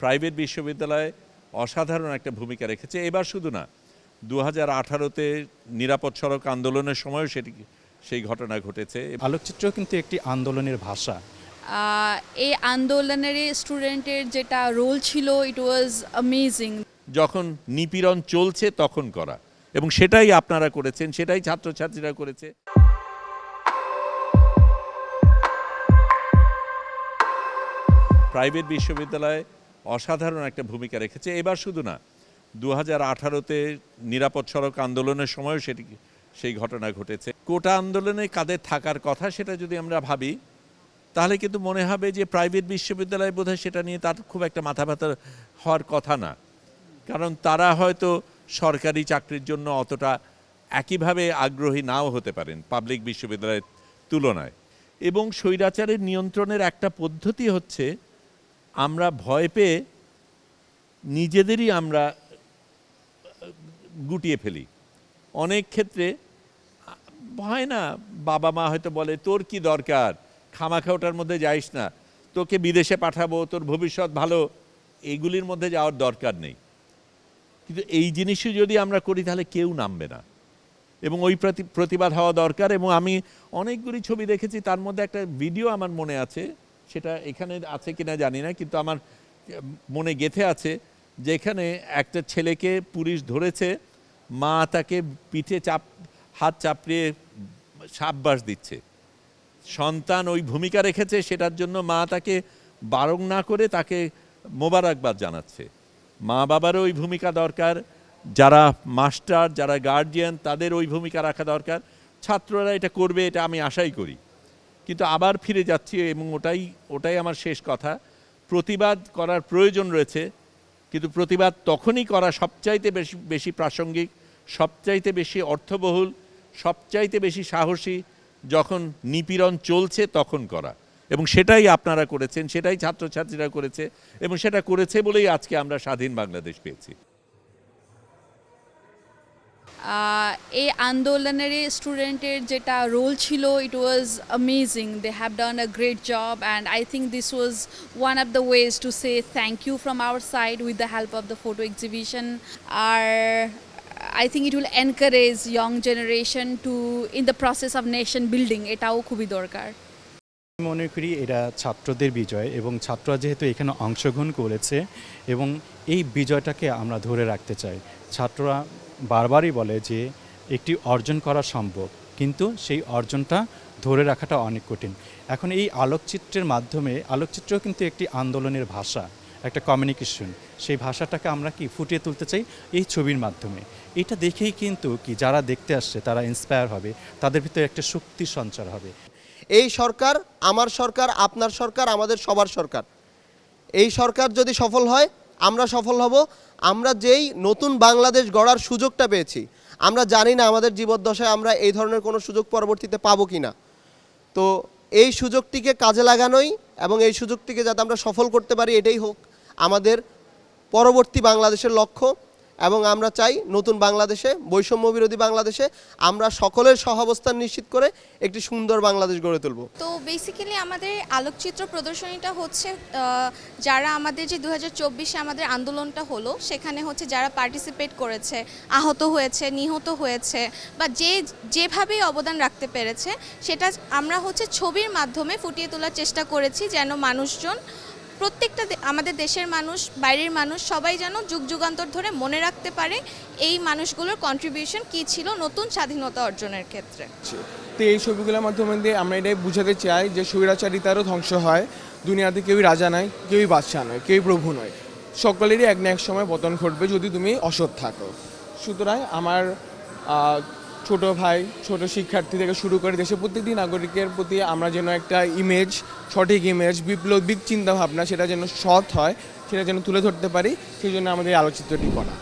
Private বিশ্ববিদ্যালয় অসাধারণ একটা ভূমিকা রেখেছে। এবার শুধু না, 2018-তে নিরাপদ সড়ক আন্দোলনের সময়ও সেই ঘটনা ঘটেছে। আলোকচিত্র কিন্তু একটি আন্দোলনের ভাষা। এই আন্দোলনের স্টুডেন্টের যেটা রোল ছিল, ইট ওয়াজ অ্যামেজিং। যখন নিপীড়ন চলছে তখন করা, এবং সেটাই আপনারা করেছেন, সেটাই ছাত্রছাত্রীরা করেছে। প্রাইভেট বিশ্ববিদ্যালয় অসাধারণ একটা ভূমিকা রেখেছে। এবার শুধু না, 2018-তে নিরাপদ সড়ক আন্দোলনের সময়ও সেই ঘটনা ঘটেছে। কোটা আন্দোলনে কাদের থাকার কথা সেটা যদি আমরা ভাবি, তাহলে কিন্তু মনে হবে যে প্রাইভেট বিশ্ববিদ্যালয় বোধহয় সেটা নিয়ে তার খুব একটা মাথা ব্যথা হওয়ার কথা না, কারণ তারা হয়তো সরকারি চাকরির জন্য অতটা একইভাবে আগ্রহী নাও হতে পারেন পাবলিক বিশ্ববিদ্যালয়ের তুলনায়। এবং স্বৈরাচারের নিয়ন্ত্রণের একটা পদ্ধতি হচ্ছে আমরা ভয় পেয়ে নিজেদেরই আমরা গুটিয়ে ফেলি। অনেক ক্ষেত্রে হয় না, বাবা মা হয়তো বলে তোর কি দরকার, খামাখা ওটার মধ্যে যাইস না, তোকে বিদেশে পাঠাবো, তোর ভবিষ্যৎ ভালো, এইগুলির মধ্যে যাওয়ার দরকার নেই। কিন্তু এই জিনিসই যদি আমরা করি তাহলে কেউ নামবে না, এবং ওই প্রতিবাদ হওয়া দরকার। এবং আমি অনেকগুলি ছবি দেখেছি, তার মধ্যে একটা ভিডিও আমার মনে আছে, সেটা এখানে আছে কিনা জানি না, কিন্তু আমার মনে গেঁথে আছে, যেখানে একটা ছেলেকে পুলিশ ধরেছে, মা তাকে পিঠে হাত চাপড়িয়ে সাব্বাস দিচ্ছে। সন্তান ওই ভূমিকা রেখেছে, সেটার জন্য মা তাকে বারণ না করে তাকে মোবারকবাদ জানাচ্ছে। মা বাবারও ওই ভূমিকা দরকার, যারা মাস্টার, যারা গার্জিয়ান, তাদের ওই ভূমিকা রাখা দরকার। ছাত্ররা এটা করবে, এটা আমি আশাই করি। কিন্তু আবার ফিরে যাচ্ছি, এবং ওটাই আমার শেষ কথা, প্রতিবাদ করার প্রয়োজন রয়েছে, কিন্তু প্রতিবাদ তখনই করা সবচাইতে বেশি প্রাসঙ্গিক, সবচাইতে বেশি অর্থবহুল, সবচাইতে বেশি সাহসী যখন নিপীড়ন চলছে তখন করা। এবং সেটাই আপনারা করেছেন, সেটাই ছাত্রছাত্রীরা করেছে, এবং সেটা করেছে বলেই আজকে আমরা স্বাধীন বাংলাদেশ পেয়েছি। এই আন্দোলনের স্টুডেন্টের যেটা রোল ছিল, it was amazing. They have done a great job, and I think this was one of the ways to say thank you from our side with the help of the photo exhibition. আর I think it will encourage young generation to in the process of nation building, এটাও খুবই দরকার। আমি মনে করি এটা ছাত্রদের বিজয়, এবং ছাত্ররা যেহেতু এখানে অংশগ্রহণ করেছে, এবং এই বিজয়টাকে আমরা ধরে রাখতে চাই। ছাত্ররা বারবারই বলে যে একটি অর্জন করা সম্ভব, কিন্তু সেই অর্জনটা ধরে রাখাটা অনেক কঠিন। এখন এই আলোকচিত্রের মাধ্যমে, আলোকচিত্র কিন্তু একটি আন্দোলনের ভাষা, একটা কমিউনিকেশন, সেই ভাষাটাকে আমরা কি ফুটিয়ে তুলতে চাই এই ছবির মাধ্যমে। এটা দেখেই কিন্তু কি যারা দেখতে আসছে তারা ইন্সপায়ার হবে, তাদের ভিতরে একটা শক্তি সঞ্চার হবে। এই সরকার আমার সরকার, আপনার সরকার, আমাদের সবার সরকার। এই সরকার যদি সফল হয়, আমরা সফল হব। আমরা যেই নতুন বাংলাদেশ গড়ার সুযোগটা পেয়েছি, আমরা জানি না আমাদের জীবদ্দশায় আমরা এই ধরনের কোনো সুযোগ পরবর্তীতে পাবো কি না। তো এই সুযোগটিকে কাজে লাগানোই, এবং এই সুযোগটিকে যাতে আমরা সফল করতে পারি, এটাই হোক আমাদের পরবর্তী বাংলাদেশের লক্ষ্য। এবং আমরা চাই নতুন বাংলাদেশে, বৈষম্য বিরোধী বাংলাদেশে আমরা সকলের সহাবস্থান নিশ্চিত করে একটি সুন্দর বাংলাদেশ গড়ে তুলব। তো বেসিক্যালি আমাদের আলোকচিত্র প্রদর্শনীটা হচ্ছে যারা আমাদের যে 2024-এ আমাদের আন্দোলনটা হলো, সেখানে হচ্ছে যারা পার্টিসিপেট করেছে, আহত হয়েছে, নিহত হয়েছে, বা যেভাবেই অবদান রাখতে পেরেছে, সেটা আমরা হচ্ছে ছবির মাধ্যমে ফুটিয়ে তোলার চেষ্টা করেছি, যেন মানুষজন, প্রত্যেকটা আমাদের দেশের মানুষ, বাইরের মানুষ, সবাই যেন যুগ যুগান্তর ধরে মনে রাখতে পারে এই মানুষগুলোর কন্ট্রিবিউশন কী ছিল নতুন স্বাধীনতা অর্জনের ক্ষেত্রে। তো এই ছবিগুলোর মাধ্যমে দিয়ে আমরা এটাই বুঝাতে চাই যে স্বৈরাচারিতারও ধ্বংস হয়, দুনিয়াতে কেউই রাজা নয়, কেউই বাদশাহ নয়, কেউই প্রভু নয়, সকলেরই এক না এক সময় পতন ঘটবে যদি তুমি অসৎ থাকো। সুতরাং আমার ছোট ভাই, ছোট শিক্ষার্থী থেকে শুরু করে দেশের প্রত্যেকটি নাগরিকের প্রতি আমরা যেন একটা ইমেজ, সঠিক ইমেজ, বিপ্লবিক চিন্তাভাবনা, সেটা যেন সৎ হয়, সেটা যেন তুলে ধরতে পারি, সেই জন্য আমাদের আলোকচিত্রটি করা।